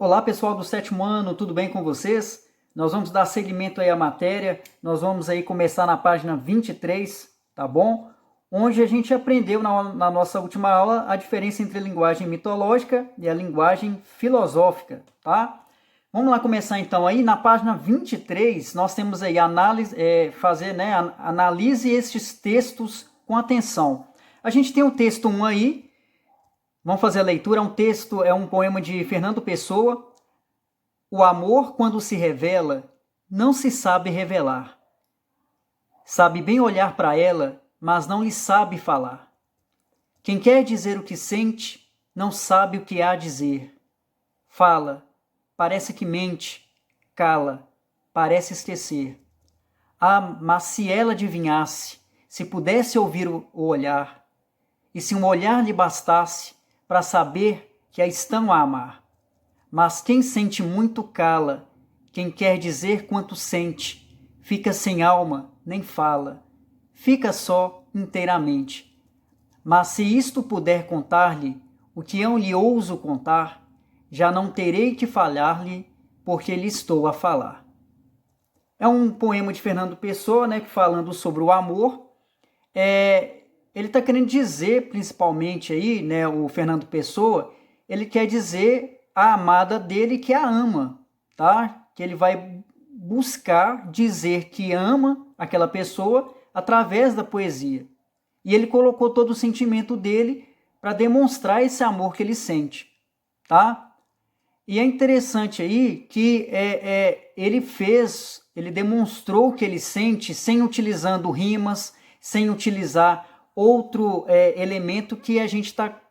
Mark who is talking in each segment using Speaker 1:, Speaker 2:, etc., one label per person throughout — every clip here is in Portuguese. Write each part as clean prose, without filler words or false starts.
Speaker 1: Olá pessoal do sétimo ano, tudo bem com vocês? Nós vamos dar seguimento aí à matéria, nós vamos aí começar na página 23, tá bom? Onde a gente aprendeu na nossa última aula a diferença entre a linguagem mitológica e a linguagem filosófica, tá? Vamos lá começar então aí, na página 23 nós temos aí analise estes textos com atenção. A gente tem o texto 1 aí, vamos fazer a leitura, é um poema de Fernando Pessoa. O amor, quando se revela, não se sabe revelar. Sabe bem olhar para ela, mas não lhe sabe falar. Quem quer dizer o que sente, não sabe o que há a dizer. Fala, parece que mente, cala, parece esquecer. Ah, mas se ela adivinhasse, se pudesse ouvir o olhar, e se um olhar lhe bastasse, para saber que a estão a amar. Mas quem sente muito cala, quem quer dizer quanto sente, fica sem alma, nem fala, fica só inteiramente. Mas se isto puder contar-lhe, o que eu lhe ouso contar, já não terei que falhar-lhe, porque lhe estou a falar. É um poema de Fernando Pessoa, né, falando sobre o amor. Ele está querendo dizer, principalmente aí, né, o Fernando Pessoa, ele quer dizer a amada dele que a ama, tá? Que ele vai buscar dizer que ama aquela pessoa através da poesia. E ele colocou todo o sentimento dele para demonstrar esse amor que ele sente, tá? E é interessante aí que ele demonstrou o que ele sente sem utilizando rimas, sem utilizar outro elemento que a gente está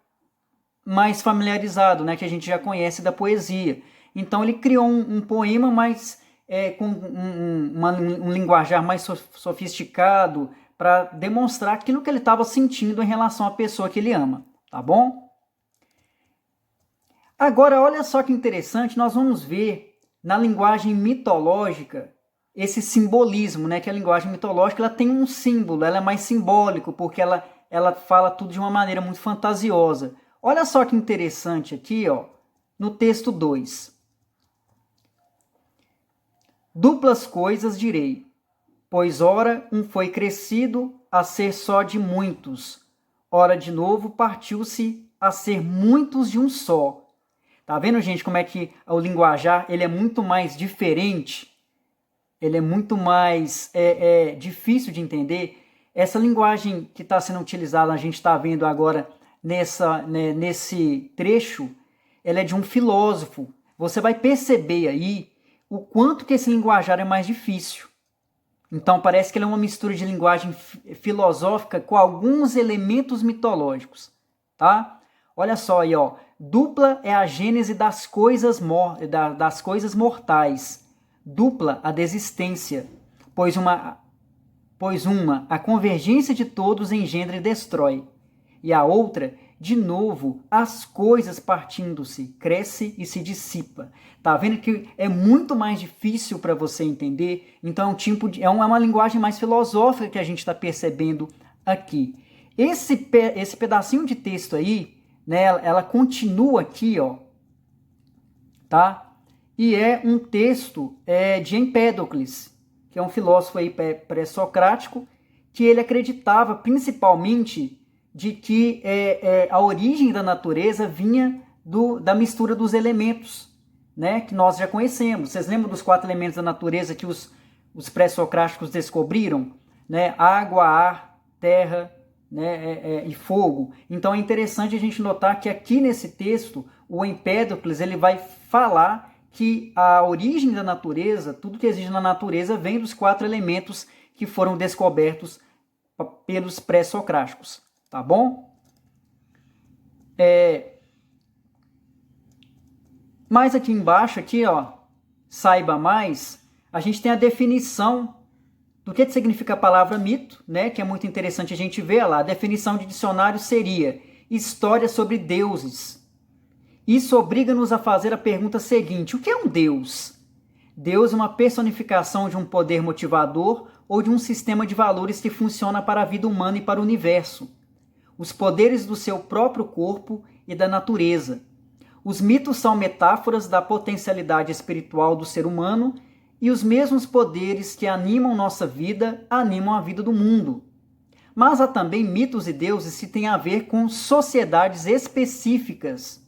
Speaker 1: mais familiarizado, né, que a gente já conhece da poesia. Então ele criou um poema mais com um linguajar mais sofisticado para demonstrar aquilo que ele estava sentindo em relação à pessoa que ele ama, tá bom? Agora, olha só que interessante, nós vamos ver na linguagem mitológica esse simbolismo, né? Que a linguagem mitológica ela tem um símbolo, ela é mais simbólico, porque ela fala tudo de uma maneira muito fantasiosa. Olha só que interessante aqui, ó, no texto 2. Duplas coisas direi, pois ora um foi crescido a ser só de muitos, ora de novo partiu-se a ser muitos de um só. Tá vendo, gente, como é que o linguajar ele é muito mais diferente? Ele é muito mais difícil de entender. Essa linguagem que está sendo utilizada, a gente está vendo agora nesse trecho, ela é de um filósofo. Você vai perceber aí o quanto que esse linguajar é mais difícil. Então parece que ele é uma mistura de linguagem filosófica com alguns elementos mitológicos, tá? Olha só aí, ó. Dupla é a gênese das coisas mortais. Dupla a desistência, pois uma a convergência de todos engendra e destrói, e a outra, de novo, as coisas partindo-se, cresce e se dissipa. Tá vendo que é muito mais difícil para você entender? Então é uma linguagem mais filosófica que a gente está percebendo aqui. Esse pedacinho de texto aí, né, ela continua aqui, ó, tá? E é um texto de Empédocles, que é um filósofo aí pré-socrático, que ele acreditava principalmente de que a origem da natureza vinha da mistura dos elementos, né, que nós já conhecemos. Vocês lembram dos 4 elementos da natureza que os pré-socráticos descobriram? Né? Água, ar, terra, né, e fogo. Então é interessante a gente notar que aqui nesse texto, o Empédocles ele vai falar que a origem da natureza, tudo que existe na natureza, vem dos 4 elementos que foram descobertos pelos pré-socráticos, tá bom? Mais aqui embaixo, aqui, ó, saiba mais, a gente tem a definição do que significa a palavra mito, né? Que é muito interessante a gente ver lá. A definição de dicionário seria história sobre deuses. Isso obriga-nos a fazer a pergunta seguinte: o que é um Deus? Deus é uma personificação de um poder motivador ou de um sistema de valores que funciona para a vida humana e para o universo. Os poderes do seu próprio corpo e da natureza. Os mitos são metáforas da potencialidade espiritual do ser humano e os mesmos poderes que animam nossa vida, animam a vida do mundo. Mas há também mitos e deuses que têm a ver com sociedades específicas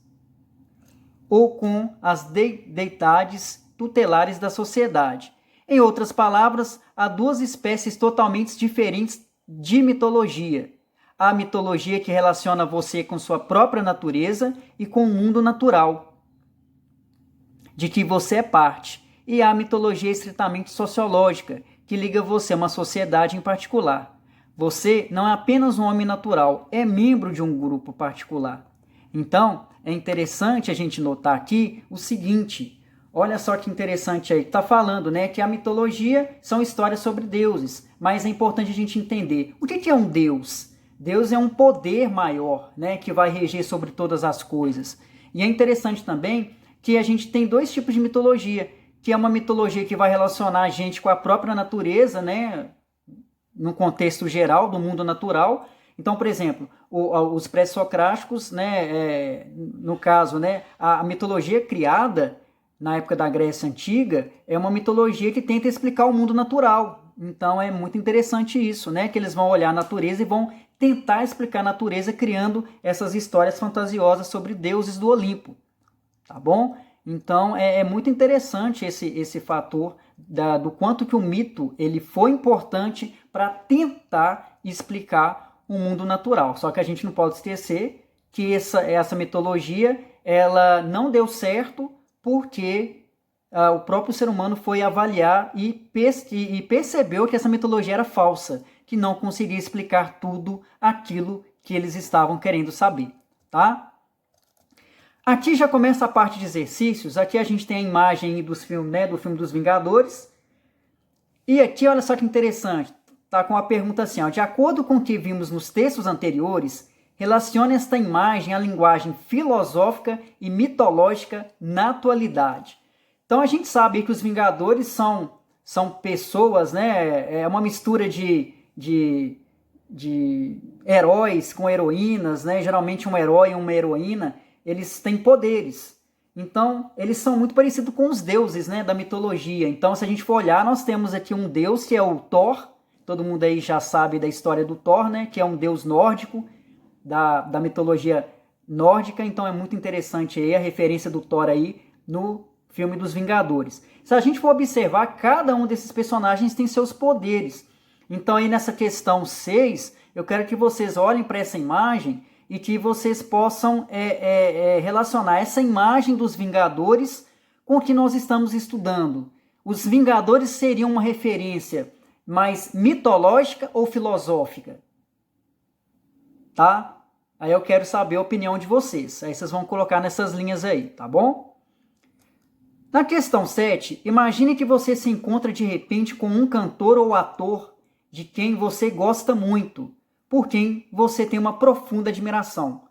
Speaker 1: ou com as deidades tutelares da sociedade. Em outras palavras, há duas espécies totalmente diferentes de mitologia. Há a mitologia que relaciona você com sua própria natureza e com o mundo natural, de que você é parte. E há a mitologia estritamente sociológica, que liga você a uma sociedade em particular. Você não é apenas um homem natural, é membro de um grupo particular. Então, é interessante a gente notar aqui o seguinte, olha só que interessante aí, está falando, né, que a mitologia são histórias sobre deuses, mas é importante a gente entender, o que é um deus? Deus é um poder maior, né, que vai reger sobre todas as coisas. E é interessante também que a gente tem dois tipos de mitologia, que é uma mitologia que vai relacionar a gente com a própria natureza, né, no contexto geral do mundo natural. Então, por exemplo, os pré-socráticos, né, no caso, né, a mitologia criada na época da Grécia Antiga é uma mitologia que tenta explicar o mundo natural. Então é muito interessante isso, né, que eles vão olhar a natureza e vão tentar explicar a natureza criando essas histórias fantasiosas sobre deuses do Olimpo, tá bom? Então é muito interessante esse fator do quanto que o mito ele foi importante para tentar explicar o mundo natural. Só que a gente não pode esquecer que essa mitologia ela não deu certo porque o próprio ser humano foi avaliar e percebeu que essa mitologia era falsa, que não conseguia explicar tudo aquilo que eles estavam querendo saber, tá? Aqui já começa a parte de exercícios. Aqui a gente tem a imagem dos filmes, né, do filme dos Vingadores. E aqui, olha só que interessante, tá com a pergunta assim, ó, de acordo com o que vimos nos textos anteriores, relacione esta imagem à linguagem filosófica e mitológica na atualidade. Então a gente sabe que os Vingadores são pessoas, né, é uma mistura de heróis com heroínas, né, geralmente um herói e uma heroína, eles têm poderes. Então, eles são muito parecidos com os deuses, né, da mitologia. Então, se a gente for olhar, nós temos aqui um deus que é o Thor. Todo mundo aí já sabe da história do Thor, né, que é um deus nórdico, da mitologia nórdica. Então, é muito interessante aí a referência do Thor aí no filme dos Vingadores. Se a gente for observar, cada um desses personagens tem seus poderes. Então, aí nessa questão 6, eu quero que vocês olhem para essa imagem e que vocês possam relacionar essa imagem dos Vingadores com o que nós estamos estudando. Os Vingadores seriam uma referência mais mitológica ou filosófica? Tá? Aí eu quero saber a opinião de vocês. Aí vocês vão colocar nessas linhas aí, tá bom? Na questão 7, imagine que você se encontra de repente com um cantor ou ator de quem você gosta muito, por quem você tem uma profunda admiração.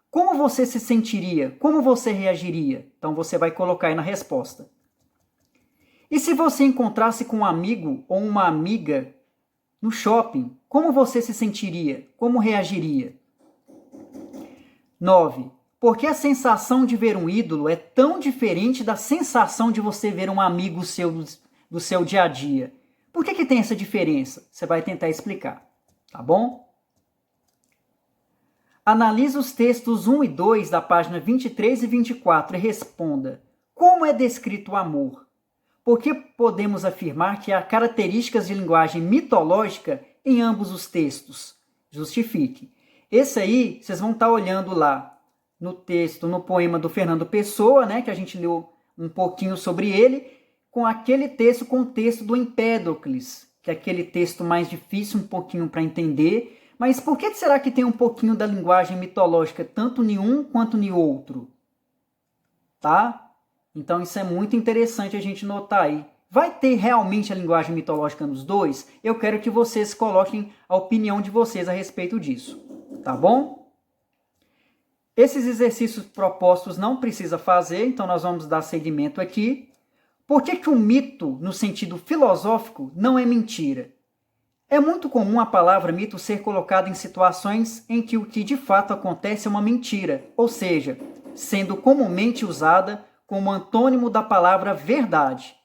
Speaker 1: Como você se sentiria? Como você reagiria? Então você vai colocar aí na resposta. E se você encontrasse com um amigo ou uma amiga no shopping, como você se sentiria? Como reagiria? 9. Por que a sensação de ver um ídolo é tão diferente da sensação de você ver um amigo seu do seu dia a dia? Por que tem essa diferença? Você vai tentar explicar, tá bom? Analise os textos 1 e 2 da página 23 e 24 e responda: como é descrito o amor? Por que podemos afirmar que há características de linguagem mitológica em ambos os textos? Justifique. Esse aí, vocês vão estar olhando lá no texto, no poema do Fernando Pessoa, né, que a gente leu um pouquinho sobre ele, com aquele texto, com o texto do Empédocles, que é aquele texto mais difícil um pouquinho para entender. Mas por que será que tem um pouquinho da linguagem mitológica, tanto em um quanto em outro? Tá? Então isso é muito interessante a gente notar aí. Vai ter realmente a linguagem mitológica nos dois? Eu quero que vocês coloquem a opinião de vocês a respeito disso. Tá bom? Esses exercícios propostos não precisa fazer, então nós vamos dar seguimento aqui. Por que um mito, no sentido filosófico, não é mentira? É muito comum a palavra mito ser colocada em situações em que o que de fato acontece é uma mentira, ou seja, sendo comumente usada como antônimo da palavra verdade.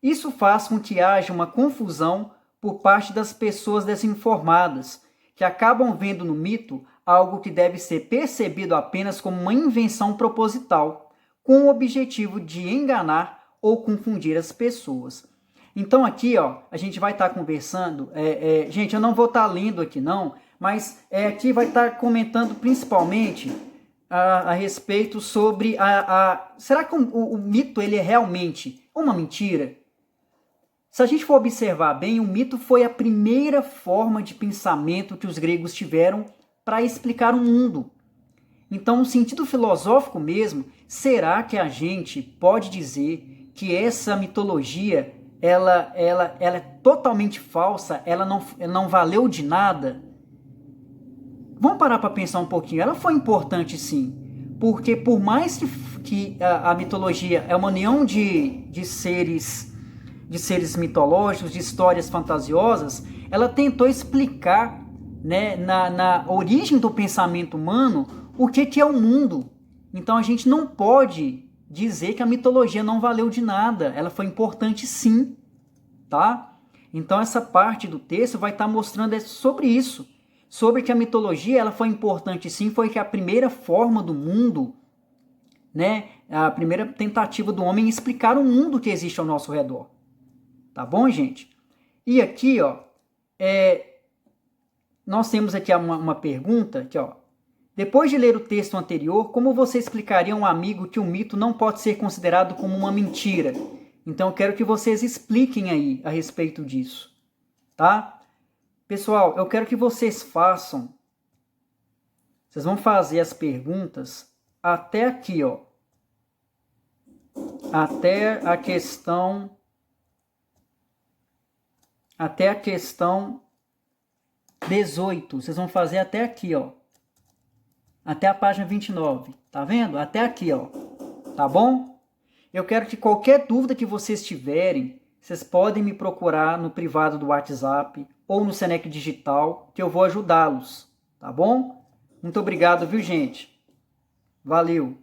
Speaker 1: Isso faz com que haja uma confusão por parte das pessoas desinformadas, que acabam vendo no mito algo que deve ser percebido apenas como uma invenção proposital, com o objetivo de enganar ou confundir as pessoas. Então aqui, ó, a gente vai estar conversando, gente, eu não vou estar lendo aqui não, mas aqui vai estar comentando principalmente a respeito sobre será que o mito ele é realmente uma mentira? Se a gente for observar bem, o mito foi a primeira forma de pensamento que os gregos tiveram para explicar o mundo. Então, no sentido filosófico mesmo, será que a gente pode dizer que essa mitologia ela é totalmente falsa, ela não valeu de nada? Vamos parar para pensar um pouquinho. Ela foi importante sim, porque por mais que a mitologia é uma união de seres mitológicos, de histórias fantasiosas, ela tentou explicar, né, na origem do pensamento humano o que é o mundo. Então a gente não pode dizer que a mitologia não valeu de nada, ela foi importante sim, tá? Então essa parte do texto vai estar mostrando sobre isso, sobre que a mitologia ela foi importante sim, foi que a primeira forma do mundo, né, a primeira tentativa do homem em explicar o mundo que existe ao nosso redor. Tá bom, gente? E aqui, ó, nós temos aqui uma pergunta, aqui, ó. Depois de ler o texto anterior, como você explicaria a um amigo que o mito não pode ser considerado como uma mentira? Então, eu quero que vocês expliquem aí a respeito disso, tá? Pessoal, eu quero que vocês façam, vocês vão fazer as perguntas até aqui, ó. Até a questão 18. Vocês vão fazer até aqui, ó. Até a página 29. Tá vendo? Até aqui, ó. Tá bom? Eu quero que qualquer dúvida que vocês tiverem, vocês podem me procurar no privado do WhatsApp ou no Senec Digital, que eu vou ajudá-los. Tá bom? Muito obrigado, viu, gente? Valeu!